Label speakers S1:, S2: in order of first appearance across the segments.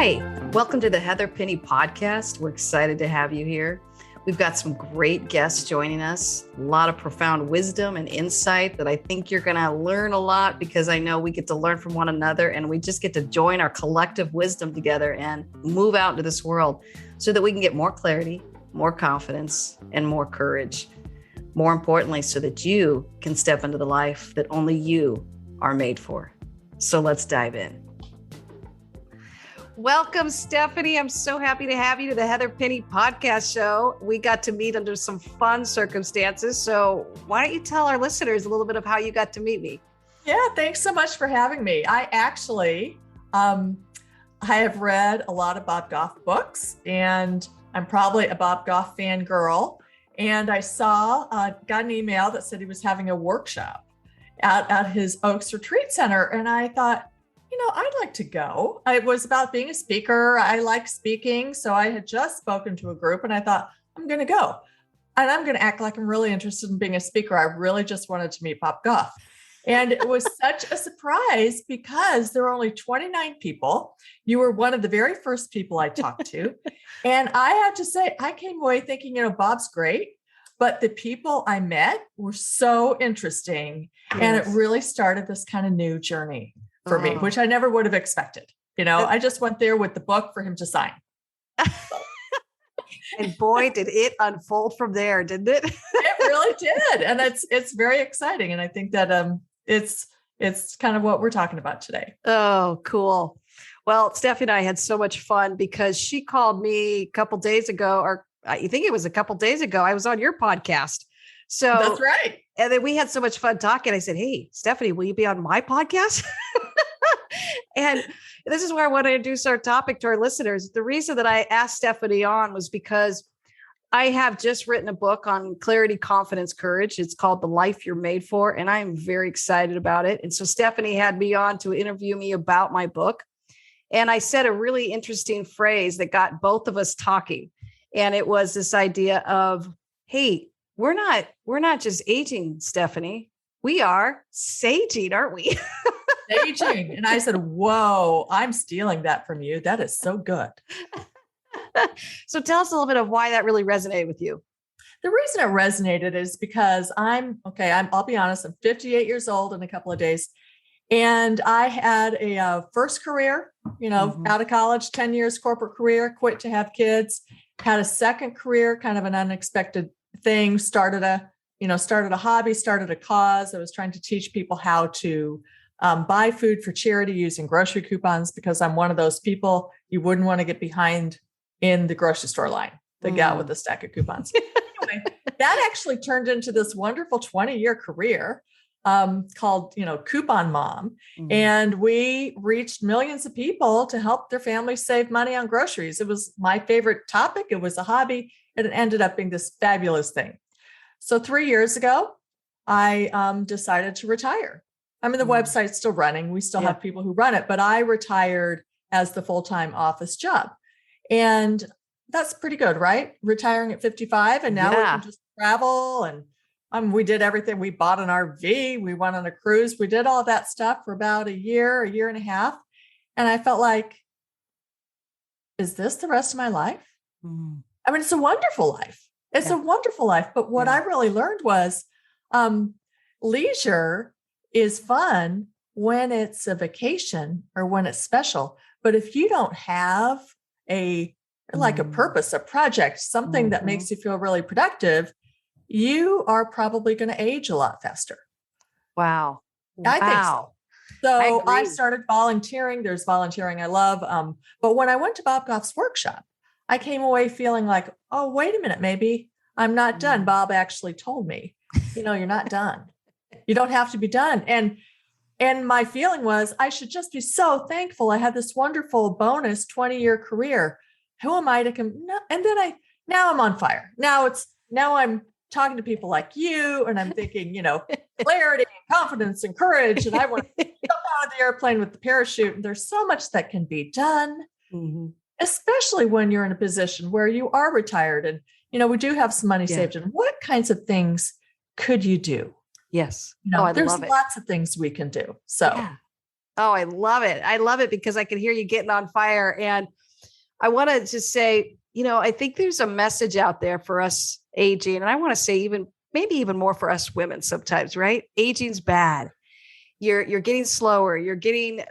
S1: Hi, welcome to the Heather Penny podcast. We're excited to have you here. We've got some great guests joining us, a lot of profound wisdom and insight that I think you're going to learn a lot, because I know we get to learn from one another and we just get to join our collective wisdom together and move out into this world so that we can get more clarity, more confidence, and more courage. More importantly, so that you can step into the life that only you are made for. So let's dive in. Welcome, Stephanie. I'm so happy to have you to the Heather Penny podcast show. We got to meet under some fun circumstances. So why don't you tell our listeners a little bit of how you got to meet me?
S2: Yeah, thanks so much for having me. I have read a lot of Bob Goff books, and I'm probably a Bob Goff fangirl. And I got an email that said he was having a workshop at his Oaks Retreat Center. And I thought, I'd like to go. It was about being a speaker. I like speaking. So I had just spoken to a group and I thought, I'm going to go. And I'm going to act like I'm really interested in being a speaker. I really just wanted to meet Bob Goff. And it was such a surprise because there were only 29 people. You were one of the very first people I talked to. And I have to say, I came away thinking, Bob's great, but the people I met were so interesting. Yes. And it really started this kind of new journey for me, which I never would have expected. I just went there with the book for him to sign.
S1: And boy, did it unfold from there, didn't it?
S2: It really did. And it's very exciting. And I think that it's kind of what we're talking about today.
S1: Oh, cool. Well, Stephanie and I had so much fun because she called me a couple days ago, or I think it was a couple days ago. I was on your podcast. So
S2: that's right.
S1: And then we had so much fun talking. I said, hey, Stephanie, will you be on my podcast? And this is where I want to introduce our topic to our listeners. The reason that I asked Stephanie on was because I have just written a book on clarity, confidence, courage. It's called The Life You're Made For, and I am very excited about it. And so Stephanie had me on to interview me about my book. And I said a really interesting phrase that got both of us talking. And it was this idea of, hey, we're not just aging, Stephanie. We are saging, aren't we?
S2: Saging. And I said, whoa, I'm stealing that from you. That is so good.
S1: So tell us a little bit of why that really resonated with you.
S2: The reason it resonated is because I'll be honest, I'm 58 years old in a couple of days. And I had a first career, out of college, 10 years corporate career, quit to have kids, had a second career, kind of an unexpected thing, started a hobby, started a cause. I was trying to teach people how to buy food for charity using grocery coupons, because I'm one of those people you wouldn't want to get behind in the grocery store line, the gal with the stack of coupons. Anyway, that actually turned into this wonderful 20-year career called, Coupon Mom. And we reached millions of people to help their families save money on groceries. It was my favorite topic. It was a hobby, and it ended up being this fabulous thing. So 3 years ago, I decided to retire. The website's still running. We still have people who run it, but I retired as the full-time office job. And that's pretty good, right? Retiring at 55, and now we can just travel, and we did everything. We bought an RV, we went on a cruise, we did all that stuff for about a year and a half. And I felt like, is this the rest of my life? It's a wonderful life. It's a wonderful life. But what I really learned was leisure is fun when it's a vacation or when it's special. But if you don't have a purpose, a project, something that makes you feel really productive, you are probably going to age a lot faster.
S1: Wow.
S2: I think so. So I started volunteering. There's volunteering I love. But when I went to Bob Goff's workshop, I came away feeling like, oh, wait a minute, maybe I'm not done. Bob actually told me, you're not done. You don't have to be done. And my feeling was I should just be so thankful. I had this wonderful bonus 20-year career. Who am I to come? No. And then now I'm on fire. Now I'm talking to people like you, and I'm thinking, clarity and confidence and courage. And I want to jump out of the airplane with the parachute. And there's so much that can be done, especially when you're in a position where you are retired and, we do have some money saved. And what kinds of things could you do?
S1: Yes.
S2: There's lots of things we can do. So
S1: Oh, I love it. I love it because I can hear you getting on fire. And I want to just say, I think there's a message out there for us aging. And I want to say maybe even more for us women sometimes, right? Aging's bad. You're getting slower. You're getting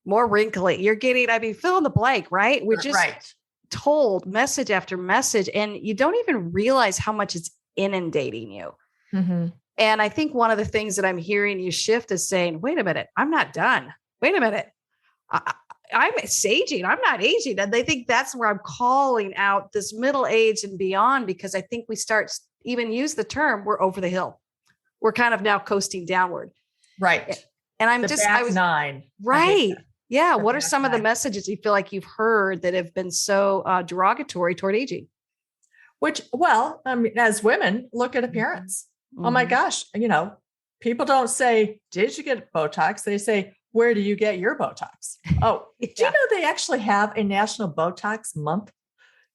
S1: more wrinkly. Fill in the blank, right? We're just told message after message, and you don't even realize how much it's inundating you.
S2: Mm-hmm.
S1: And I think one of the things that I'm hearing you shift is saying, wait a minute, I'm not done. Wait a minute. I'm saging. I'm not aging. And they think that's where I'm calling out this middle age and beyond, because I think we start even use the term, we're over the hill. We're kind of now coasting downward.
S2: Right.
S1: And
S2: I was 9.
S1: Right. Yeah. What are some of the messages you feel like you've heard that have been so derogatory toward aging?
S2: As women, look at appearance.
S1: Mm-hmm.
S2: Oh my gosh. People don't say, did you get Botox? They say, where do you get your Botox? Oh, do you know they actually have a National Botox Month?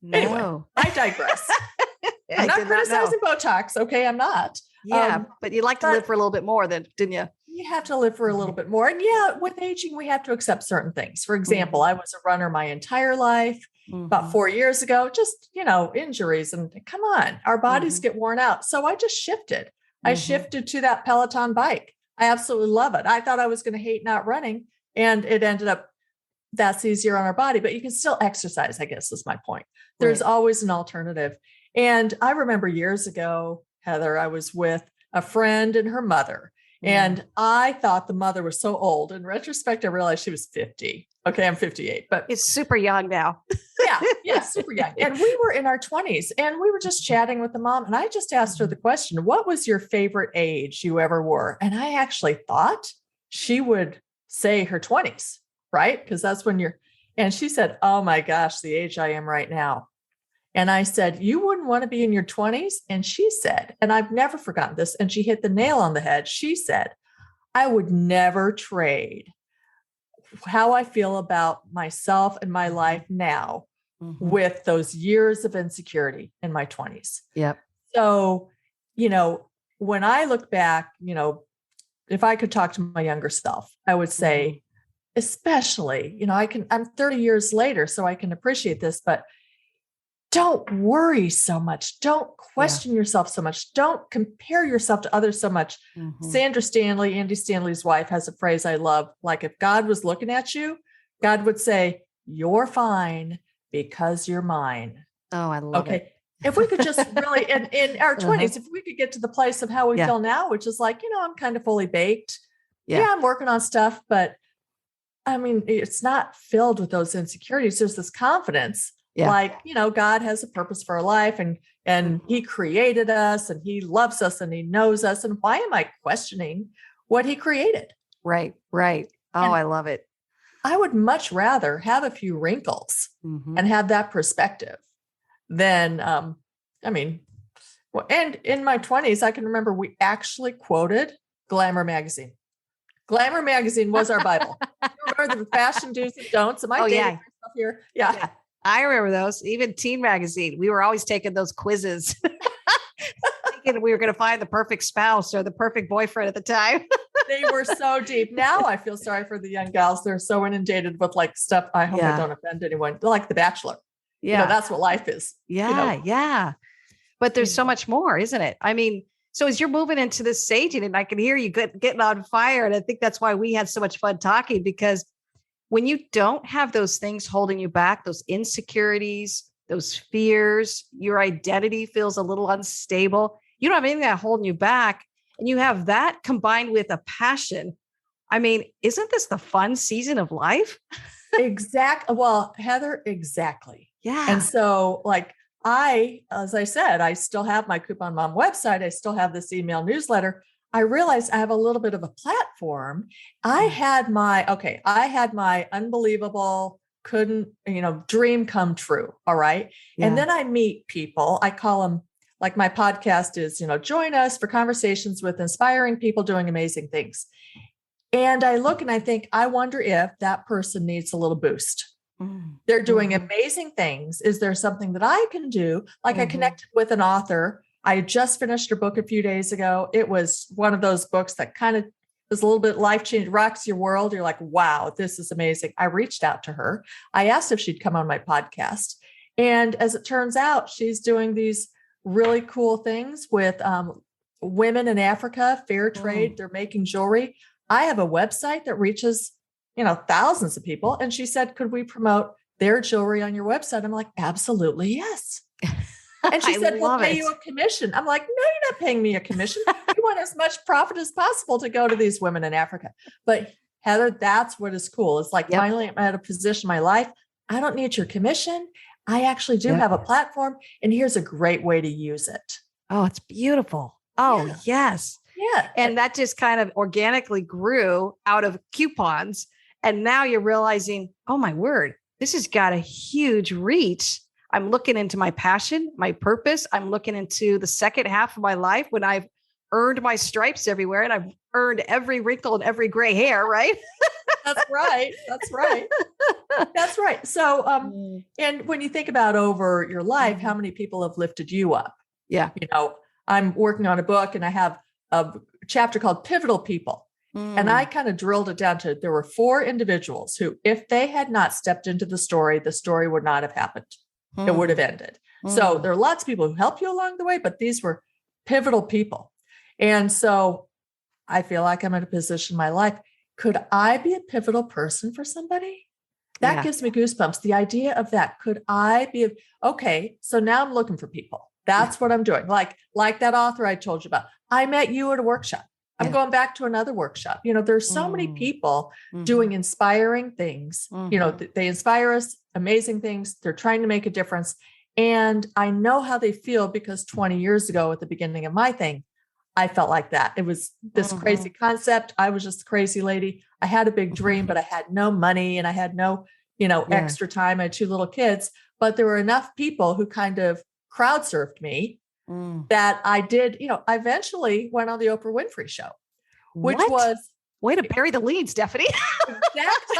S1: No.
S2: Anyway, I digress. I'm not criticizing Botox. Okay. I'm not.
S1: Yeah. But you'd like to live for a little bit more then, didn't you?
S2: You have to live for a little bit more. And with aging, we have to accept certain things. For example, I was a runner my entire life. About 4 years ago, just, injuries, and come on, our bodies get worn out. So I just shifted. I shifted to that Peloton bike. I absolutely love it. I thought I was going to hate not running, and it ended up that's easier on our body, but you can still exercise, I guess is my point. There's always an alternative. And I remember years ago, Heather, I was with a friend and her mother. And I thought the mother was so old. In retrospect, I realized she was 50. Okay, I'm 58, but
S1: it's super young now.
S2: yeah, super young. And we were in our 20s, and we were just chatting with the mom. And I just asked her the question, what was your favorite age you ever were? And I actually thought she would say her 20s, right? Because that's when and she said, oh my gosh, the age I am right now. And I said, you wouldn't want to be in your 20s? And she said, and I've never forgotten this, and she hit the nail on the head. She said, I would never trade how I feel about myself and my life now with those years of insecurity in my 20s.
S1: Yep.
S2: So, when I look back, if I could talk to my younger self, I would say, especially, I'm 30 years later, so I can appreciate this, but don't worry so much. Don't question yourself so much. Don't compare yourself to others so much. Sandra Stanley, Andy Stanley's wife, has a phrase I love. Like, if God was looking at you, God would say, you're fine because you're mine.
S1: Oh, I love it.
S2: If we could just really, in our 20s, if we could get to the place of how we feel now, which is like, I'm kind of fully baked. Yeah, I'm working on stuff, but it's not filled with those insecurities. There's this confidence. Yeah. Like, God has a purpose for our life, and he created us, and he loves us, and he knows us. And why am I questioning what he created?
S1: Right. Oh, and I love it.
S2: I would much rather have a few wrinkles and have that perspective than, and in my 20s, I can remember we actually quoted Glamour magazine. Glamour magazine was our Bible. You remember the fashion do's and don'ts? Am I dating myself here? Yeah.
S1: I remember those. Even Teen Magazine, we were always taking those quizzes, thinking we were going to find the perfect spouse or the perfect boyfriend at the time.
S2: They were so deep. Now I feel sorry for the young gals. They're so inundated with stuff. I hope I don't offend anyone. They're like The Bachelor. Yeah, that's what life is.
S1: Yeah. But there's so much more, isn't it? So as you're moving into this saging, and I can hear you getting on fire, and I think that's why we had so much fun talking, because when you don't have those things holding you back, those insecurities, those fears, your identity feels a little unstable. You don't have anything that holding you back. And you have that combined with a passion. Isn't this the fun season of life?
S2: Exactly. Well, Heather, exactly.
S1: Yeah.
S2: And so as I said, I still have my Coupon Mom website. I still have this email newsletter. I realized I have a little bit of a platform. I had my unbelievable, dream come true. All right. Yeah. And then I meet people. I call them, like, my podcast is, join us for conversations with inspiring people doing amazing things. And I look and I think, I wonder if that person needs a little boost. They're doing amazing things. Is there something that I can do? Like, I connected with an author. I just finished her book a few days ago. It was one of those books that kind of is a little bit life change, rocks your world. You're like, wow, this is amazing. I reached out to her. I asked if she'd come on my podcast. And as it turns out, she's doing these really cool things with women in Africa, fair trade. They're making jewelry. I have a website that reaches, thousands of people. And she said, could we promote their jewelry on your website? I'm like, absolutely, yes. And she said, we'll pay you a commission. I'm like, no, you're not paying me a commission. You want as much profit as possible to go to these women in Africa. But Heather, that's what is cool. It's like, finally, I'm at a position in my life. I don't need your commission. I actually do have a platform, and here's a great way to use it.
S1: Oh, it's beautiful. Oh, yes.
S2: Yeah.
S1: And that just kind of organically grew out of coupons. And now you're realizing, oh my word, this has got a huge reach. I'm looking into my passion, my purpose. I'm looking into the second half of my life when I've earned my stripes everywhere and I've earned every wrinkle and every gray hair, right?
S2: That's right. That's right. That's right. So, and when you think about over your life, how many people have lifted you up?
S1: Yeah.
S2: I'm working on a book and I have a chapter called Pivotal People. And I kind of drilled it down to, there were 4 individuals who, if they had not stepped into the story would not have happened. It would have ended. So there are lots of people who help you along the way, but these were pivotal people. And so I feel like I'm in a position in my life. Could I be a pivotal person for somebody? That gives me goosebumps. The idea of that. Could I be okay? So now I'm looking for people. That's what I'm doing. Like that author I told you about. I met you at a workshop. I'm going back to another workshop. There's so many people doing inspiring things. They inspire us, amazing things. They're trying to make a difference. And I know how they feel because 20 years ago at the beginning of my thing, I felt like that. It was this crazy concept. I was just a crazy lady. I had a big dream, but I had no money and I had no, extra time. I had 2 little kids, but there were enough people who kind of crowd surfed me that I did, I eventually went on the Oprah Winfrey show, which was
S1: way to bury the lead, Stephanie.
S2: Exactly.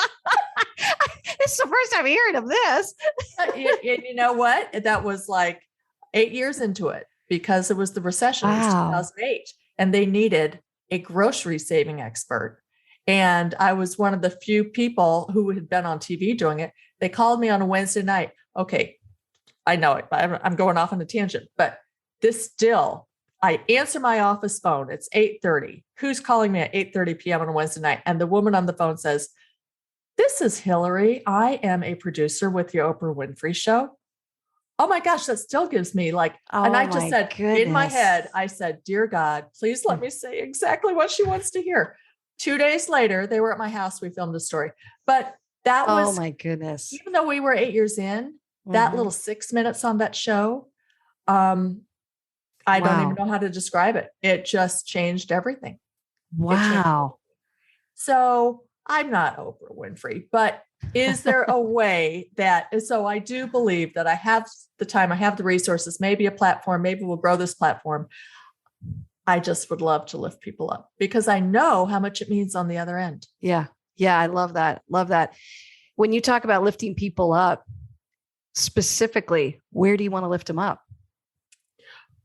S1: This is the first time hearing of this.
S2: And you know what? That was like 8 years into it because it was the recession. It was 2008 and they needed a grocery saving expert. And I was one of the few people who had been on TV doing it. They called me on a Wednesday night. Okay. I know it, but I'm going off on a tangent, but I answer my office phone. It's 8:30. Who's calling me at 8:30 p.m. on a Wednesday night? And the woman on the phone says, "This is Hillary. I am a producer with the Oprah Winfrey Show." Oh my gosh, that still gives me and I just said, in my head, I said, "Dear God, please let me say exactly what she wants to hear." 2 days later, they were at my house. We filmed a story, but that was,
S1: oh my goodness.
S2: Even though we were 8 years in, that little 6 minutes on that show, I don't even know how to describe it. It just changed everything.
S1: Wow.
S2: So I'm not Oprah Winfrey, but is there a way so I do believe that I have the time, I have the resources, maybe a platform, maybe we'll grow this platform. I just would love to lift people up because I know how much it means on the other end.
S1: Yeah. Yeah. I love that. Love that. When you talk about lifting people up, specifically, where do you want to lift them up?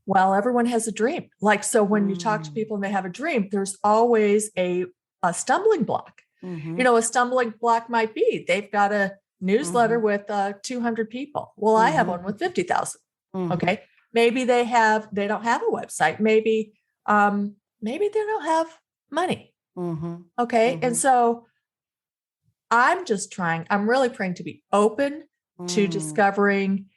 S2: Well, everyone has a dream. So when you talk to people and they have a dream, there's always a stumbling block. A stumbling block might be they've got a newsletter with 200 people. Well, I have one with 50,000. Okay. Maybe they don't have a website. Maybe they don't have money. Okay. And so I'm really praying to be open to discovering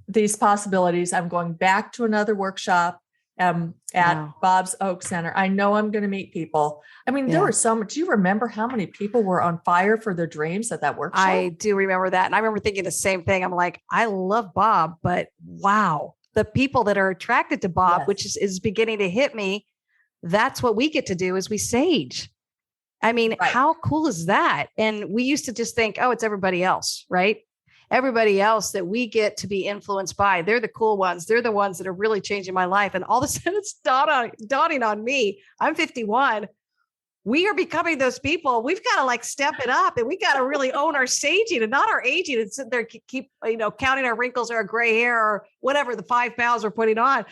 S2: these possibilities. I'm going back to another workshop at Bob's Oak Center. I know I'm going to meet people. I mean, there were so much. Do you remember how many people were on fire for their dreams at that workshop?
S1: I do remember that. And I remember thinking the same thing. I'm like, I love Bob, but wow, the people that are attracted to Bob, which is beginning to hit me. That's what we get to do is we sage. I mean, how cool is that? And we used to just think, oh, it's everybody else, right? Everybody else that we get to be influenced by. They're the cool ones. They're the ones that are really changing my life. And all of a sudden it's dawning on me. I'm 51. We are becoming those people. We've got to step it up and we got to really own our saging and not our aging and sit there, keep, counting our wrinkles or our gray hair or whatever the 5 pounds we're putting on.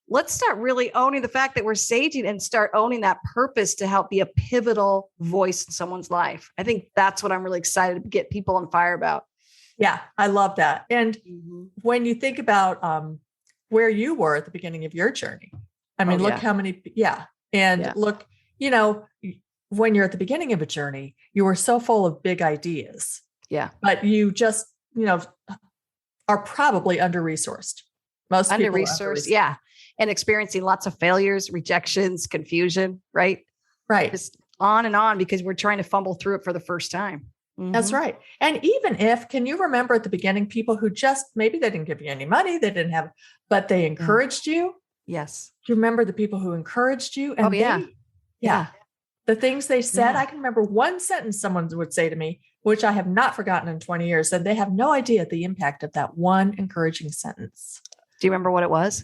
S1: let's start really owning the fact that we're saging and start owning that purpose to help be a pivotal voice in someone's life. I think that's what I'm really excited to get people on fire about.
S2: Yeah, I love that. And when you think about where you were at the beginning of your journey, I mean, look how many, look, when you're at the beginning of a journey, you were so full of big ideas.
S1: Yeah.
S2: But you just, are probably under-resourced. Most people are
S1: under-resourced. Yeah. And experiencing lots of failures, rejections, confusion, right?
S2: Right.
S1: Just on and on because we're trying to fumble through it for the first time.
S2: That's right. And even can you remember at the beginning, people who just, maybe they didn't give you any money, they didn't have, but they encouraged you?
S1: Yes.
S2: Do you remember the people who encouraged you? And
S1: yeah.
S2: The things they said, I can remember one sentence someone would say to me, which I have not forgotten in 20 years, and they have no idea the impact of that one encouraging sentence.
S1: Do you remember what it was?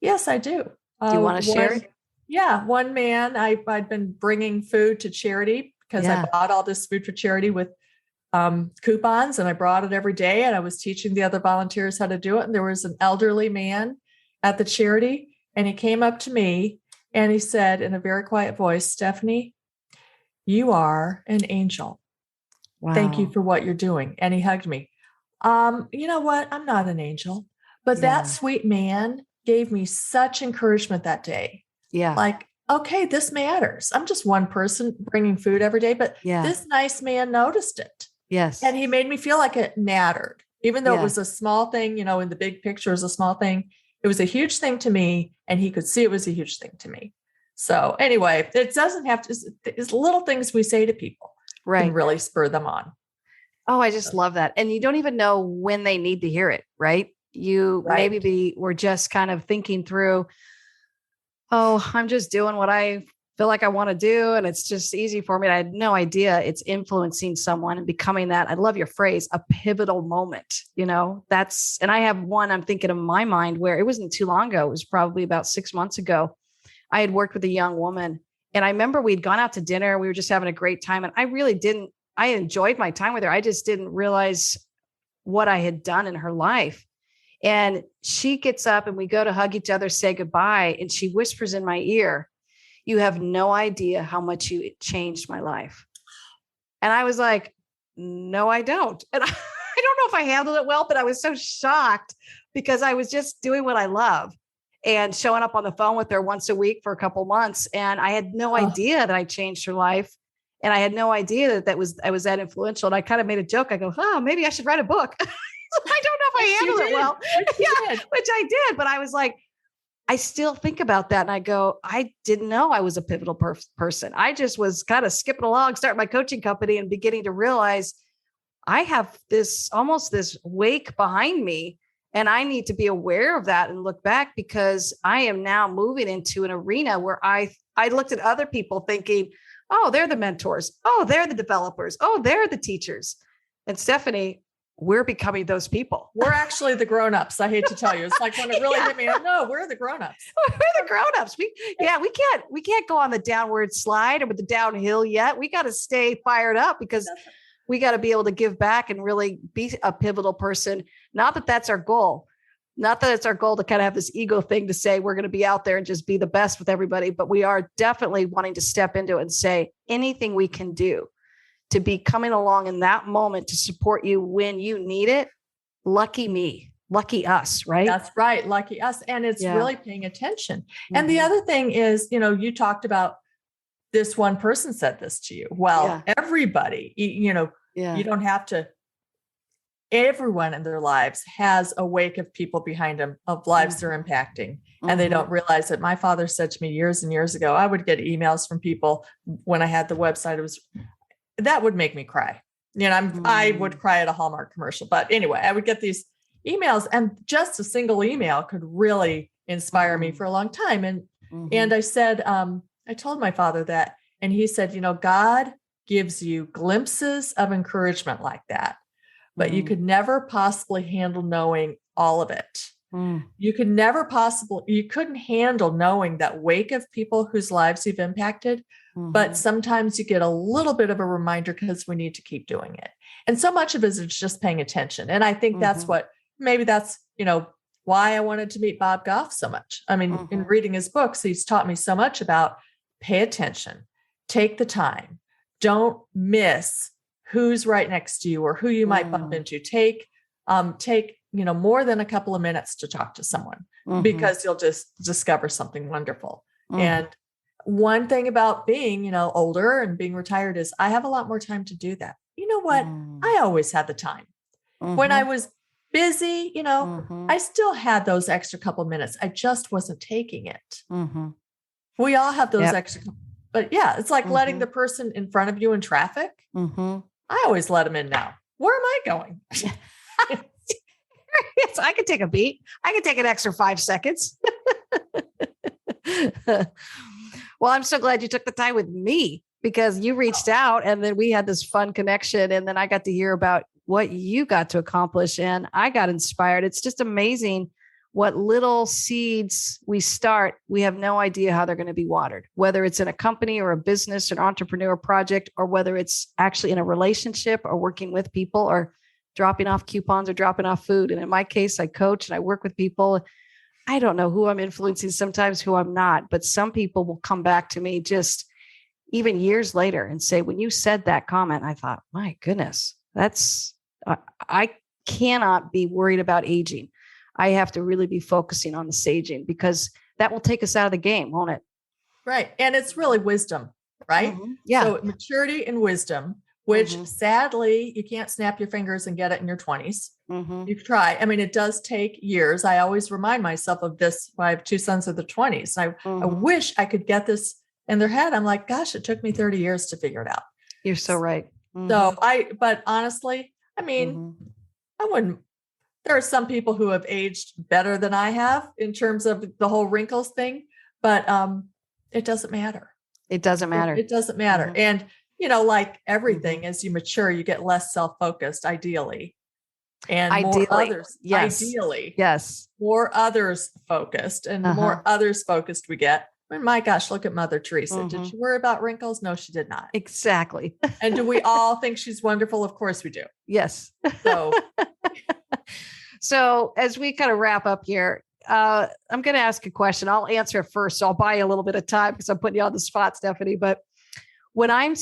S2: Yes, I do.
S1: Do you want to share it?
S2: Yeah. One man, I'd been bringing food to charity because I bought all this food for charity with coupons, and I brought it every day, and I was teaching the other volunteers how to do it. And there was an elderly man at the charity, and he came up to me and he said in a very quiet voice, "Stephanie, you are an angel. Wow. Thank you for what you're doing." And he hugged me. You know what? I'm not an angel, but that sweet man gave me such encouragement that day.
S1: Yeah.
S2: Like, okay, this matters. I'm just one person bringing food every day, but this nice man noticed it.
S1: Yes.
S2: And he made me feel like it mattered, even though it was a small thing, in the big picture is a small thing. It was a huge thing to me, and he could see it was a huge thing to me. So anyway, it doesn't have to, it's little things we say to people can really spur them on.
S1: Oh, I just love that. And you don't even know when they need to hear it, right? Maybe we're just kind of thinking through, oh, I'm just doing what I feel like I want to do. And it's just easy for me. And I had no idea it's influencing someone and becoming that. I love your phrase, a pivotal moment. And I have one I'm thinking of in my mind where it wasn't too long ago. It was probably about 6 months ago. I had worked with a young woman, and I remember we'd gone out to dinner. We were just having a great time. And I enjoyed my time with her. I just didn't realize what I had done in her life. And she gets up and we go to hug each other, say goodbye. And she whispers in my ear, "You have no idea how much you changed my life." And I was like, "No, I don't." And I don't know if I handled it well, but I was so shocked because I was just doing what I love and showing up on the phone with her once a week for a couple months. And I had no idea that I changed her life. And I had no idea that I was that influential. And I kind of made a joke. I go, "Oh, maybe I should write a book." I don't know if I handled it well. Which I did. But I was like, I still think about that. And I go, I didn't know I was a pivotal person. I just was kind of skipping along, starting my coaching company and beginning to realize I have almost this wake behind me. And I need to be aware of that and look back, because I am now moving into an arena where I looked at other people thinking, oh, they're the mentors. Oh, they're the developers. Oh, they're the teachers. And Stephanie, we're becoming those people.
S2: We're actually the grown-ups. I hate to tell you. It's like when it really hit me, no, we're the grown-ups.
S1: We're the grown-ups. We can't go on the downward slide or with the downhill yet. We got to stay fired up because we got to be able to give back and really be a pivotal person. Not that that's our goal. Not that it's our goal to kind of have this ego thing to say we're going to be out there and just be the best with everybody, but we are definitely wanting to step into it and say anything we can do to be coming along in that moment to support you when you need it. Lucky me, lucky us, right?
S2: That's right. Lucky us. And it's really paying attention. Mm-hmm. And the other thing is, you talked about this one person said this to you. Well, everybody, you don't have to, everyone in their lives has a wake of people behind them, of lives they're impacting. And they don't realize it. My father said to me years and years ago, I would get emails from people when I had the website. That would make me cry. I would cry at a Hallmark commercial. But anyway, I would get these emails, and just a single email could really inspire me for a long time. And I said, I told my father that, and he said, God gives you glimpses of encouragement like that, but you could never possibly handle knowing all of it. You couldn't handle knowing that wake of people whose lives you've impacted. But sometimes you get a little bit of a reminder because we need to keep doing it. And so much of it is just paying attention. And I think that's what why I wanted to meet Bob Goff so much. I mean, in
S1: Mm-hmm.
S2: reading his books, he's taught me so much about pay attention, take the time, don't miss who's right next to you or who you might bump into. Take, more than a couple of minutes to talk to someone because you'll just discover something wonderful. And one thing about being, older and being retired is I have a lot more time to do that. You know what? I always had the time. When I was busy, I still had those extra couple minutes. I just wasn't taking it. We all have those extra, but yeah, it's like letting the person in front of you in traffic. I always let them in now. Where am I going?
S1: Yes, I could take a beat. I could take an extra 5 seconds. Well, I'm so glad you took the time with me because you reached out and then we had this fun connection. And then I got to hear about what you got to accomplish and I got inspired. It's just amazing what little seeds we start. We have no idea how they're going to be watered, whether it's in a company or a business, an entrepreneur project, or whether it's actually in a relationship or working with people or dropping off coupons or dropping off food. And in my case, I coach and I work with people. I don't know who I'm influencing, sometimes who I'm not, but some people will come back to me just even years later and say, when you said that comment, I thought, my goodness, I cannot be worried about aging. I have to really be focusing on the saging because that will take us out of the game, won't it?
S2: Right. And it's really wisdom, right?
S1: Yeah.
S2: So maturity and wisdom, which sadly, you can't snap your fingers and get it in your 20s. You try. I mean, it does take years. I always remind myself of this. I have 2 sons in their 20s. I wish I could get this in their head. I'm like, gosh, it took me 30 years to figure it out.
S1: You're so right.
S2: But honestly, I mean, I wouldn't, there are some people who have aged better than I have in terms of the whole wrinkles thing, but it doesn't matter.
S1: It doesn't matter.
S2: It doesn't matter. And, like everything, as you mature, you get less self-focused, ideally. And more others, ideally.
S1: Yes.
S2: More others focused. And the more others focused we get, my gosh, look at Mother Teresa. Did she worry about wrinkles? No, she did not.
S1: Exactly.
S2: And do we all think she's wonderful? Of course we do.
S1: Yes.
S2: So
S1: as we kind of wrap up here, I'm going to ask a question. I'll answer it first. So I'll buy you a little bit of time because I'm putting you on the spot, Stephanie. But when I'm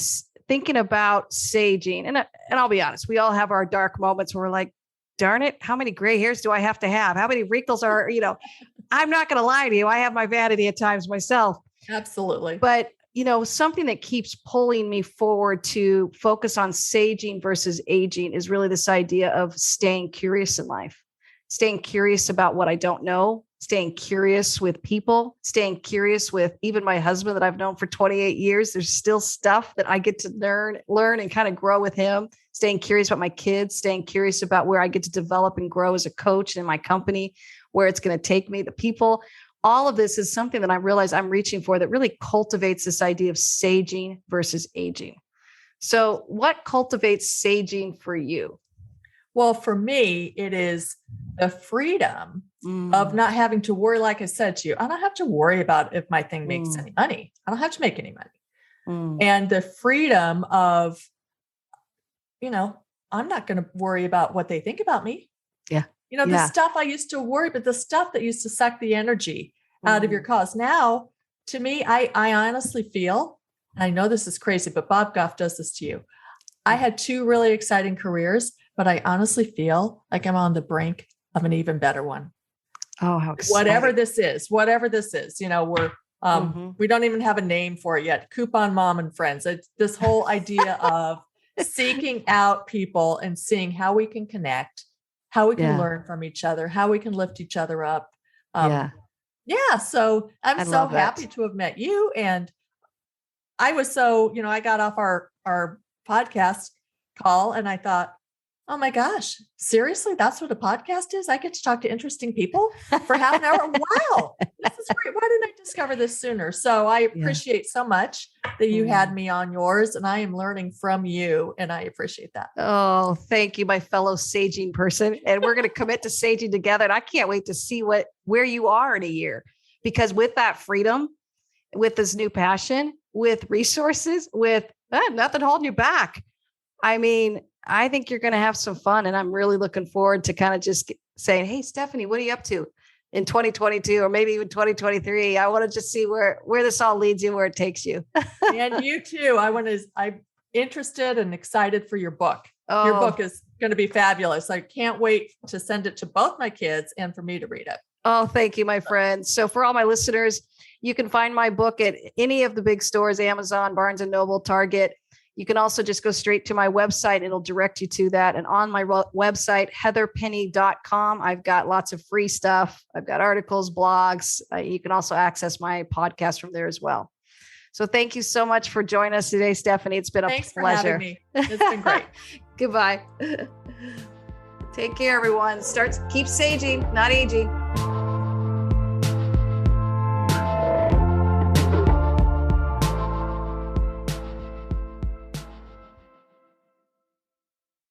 S1: thinking about saging, and I'll be honest, we all have our dark moments where we're like, darn it, how many gray hairs do I have to have? How many wrinkles are, I'm not going to lie to you. I have my vanity at times myself.
S2: Absolutely.
S1: But, something that keeps pulling me forward to focus on saging versus aging is really this idea of staying curious in life, staying curious about what I don't know, staying curious with people, staying curious with even my husband that I've known for 28 years. There's still stuff that I get to learn and kind of grow with him, staying curious about my kids, staying curious about where I get to develop and grow as a coach in my company, where it's going to take me, the people. All of this is something that I realize I'm reaching for that really cultivates this idea of saging versus aging. So what cultivates saging for you?
S2: Well, for me, it is the freedom of not having to worry. Like I said to you, I don't have to worry about if my thing makes any money. I don't have to make any money. And the freedom of, I'm not going to worry about what they think about me.
S1: Yeah.
S2: The stuff I used to worry, but the stuff that used to suck the energy out of your cause. Now, to me, I honestly feel, and I know this is crazy, but Bob Goff does this to you. I had 2 really exciting careers, but I honestly feel like I'm on the brink of an even better one.
S1: Oh, how exciting.
S2: Whatever this is, we're, we don't even have a name for it yet. Coupon Mom and Friends. It's this whole idea of seeking out people and seeing how we can connect, how we can learn from each other, how we can lift each other up. So I'm so happy to have met you. And I was so, I got off our podcast call and I thought, oh my gosh, seriously, that's what a podcast is? I get to talk to interesting people for half an hour. Wow, this is great. Why didn't I discover this sooner? So I appreciate so much that you had me on yours and I am learning from you and I appreciate that.
S1: Oh, thank you, my fellow saging person. And we're going to commit to saging together. And I can't wait to see where you are in a year, because with that freedom, with this new passion, with resources, with nothing holding you back. I mean, I think you're going to have some fun and I'm really looking forward to kind of just saying, hey, Stephanie, what are you up to in 2022 or maybe even 2023? I want to just see where this all leads you, where it takes you.
S2: And you too. I'm interested and excited for your book.
S1: Oh.
S2: Your book is going to be fabulous. I can't wait to send it to both my kids and for me to read it.
S1: Oh, thank you, my friend. So for all my listeners, you can find my book at any of the big stores, Amazon, Barnes & Noble, Target. You can also just go straight to my website. It'll direct you to that. And on my website, heatherpenny.com, I've got lots of free stuff. I've got articles, blogs. You can also access my podcast from there as well. So thank you so much for joining us today, Stephanie. It's been a
S2: Thanks
S1: pleasure.
S2: For having me. It's been great.
S1: Goodbye. Take care, everyone. Keep saging, not aging.